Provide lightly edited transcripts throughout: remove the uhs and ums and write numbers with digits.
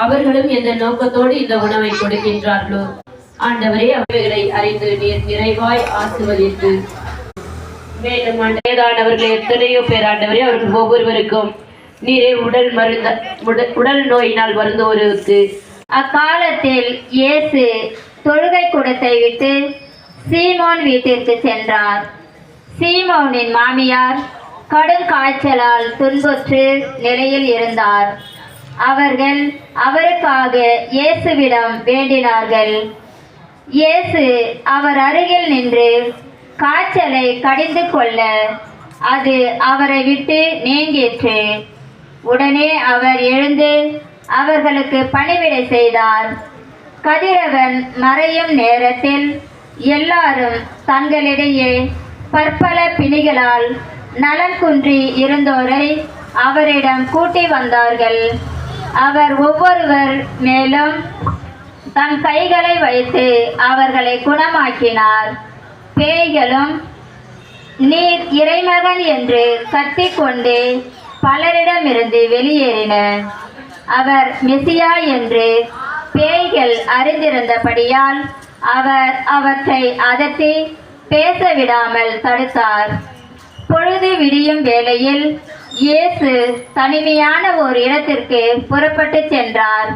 அவர்களும் எந்த நோக்கத்தோடு இந்த உணவை கொடுக்கின்றார்களோ ஆண்டவரே அவைகளை அறிந்து நீர் நிறைவாய் ஆசிர்வதித்து மேலும் ஆண்டவர்களை எத்தனையோ பேர் ஆண்டவரே அவர்கள் ஒவ்வொருவருக்கும் நீரே உடல் நோயினால் வருந்தோருக்கு. அக்காலத்தில் இயேசு தொழுகை கூடத்தை விட்டு சீமோன் வீட்டிற்கு சென்றார். சீமோனின் மாமியார் கடும் காய்ச்சலால் துன்புற்று நிலையில் இருந்தார். அவர்கள் அவருக்காக இயேசுவிடம் வேண்டினார்கள். இயேசு அவர் அருகில் நின்று காய்ச்சலை கடிந்து கொள்ள அது அவரை விட்டு நீங்கிற்று. உடனே அவர் எழுந்து அவர்களுக்கு பணிவிடை செய்தார். கதிரவன் மறையும் நேரத்தில் எல்லாரும் தங்களிடையே பற்பல பிணிகளால் நலன் குன்றி இருந்தோரை அவரிடம் கூட்டி வந்தார்கள். அவர் ஒவ்வொருவர் மேலும் தம் கைகளை வைத்து அவர்களை குணமாக்கினார். பேய்களும் நீர் இறைமகன் என்று கத்திக்கொண்டு பலரிடமிருந்து வெளியேறின. அவர் மெசியா என்று பேய்கள் அறிந்திருந்தபடியால் அவர் அவற்றை அதட்டி பேச விடாமல் தடுத்தார். பொழுது விடியும் வேளையில் இயேசு தனிமையான ஒரு இடத்திற்கு புறப்பட்டு சென்றார்.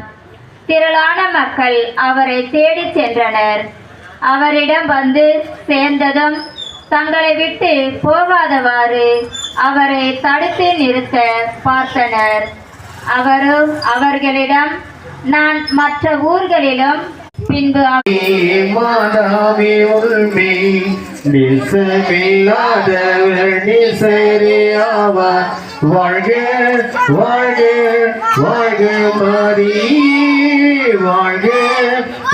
திரளான மக்கள் அவரை தேடி சென்றனர். அவரிடம் வந்து சேர்ந்ததும் தங்களை விட்டு போகாதவாறு அவரை தடுத்து நிறுத்த பார்த்தனர். அவரும் அவர்களிடம், நான் மற்ற ஊர்களிலும் பின்பு வாழ்க வாழ்க வாழ்க மாறி வாழ்க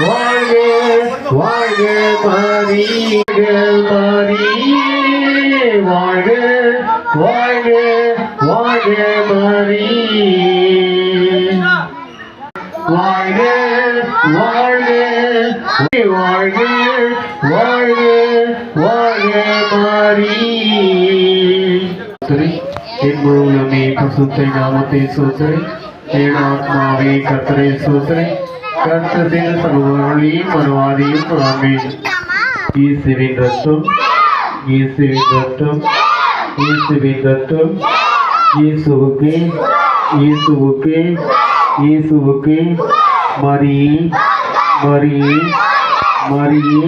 வாழ்க வாழ்க மாறி மாறி வாழ்க வாழ்க வாழ்க மாறி வாழ்க வாழ்க வாழ்க வாழ்க வாழ்க மாறி. என் முழு உள்ளமே பசுத்தை நாமத்தை சோதரை, என் ஆத்மாவே கர்த்தரை சோதரை, கர்த்தரின் சர்வவழியும் மறுவாதியும் ஆமென். இயேசுவின் ரத்தம், இயேசுவின் ரத்தம், இயேசுவின் ரத்தம், இயேசுவுக்கே இயேசுவுக்கே இயேசுவுக்கே மரியே மரியே மரியே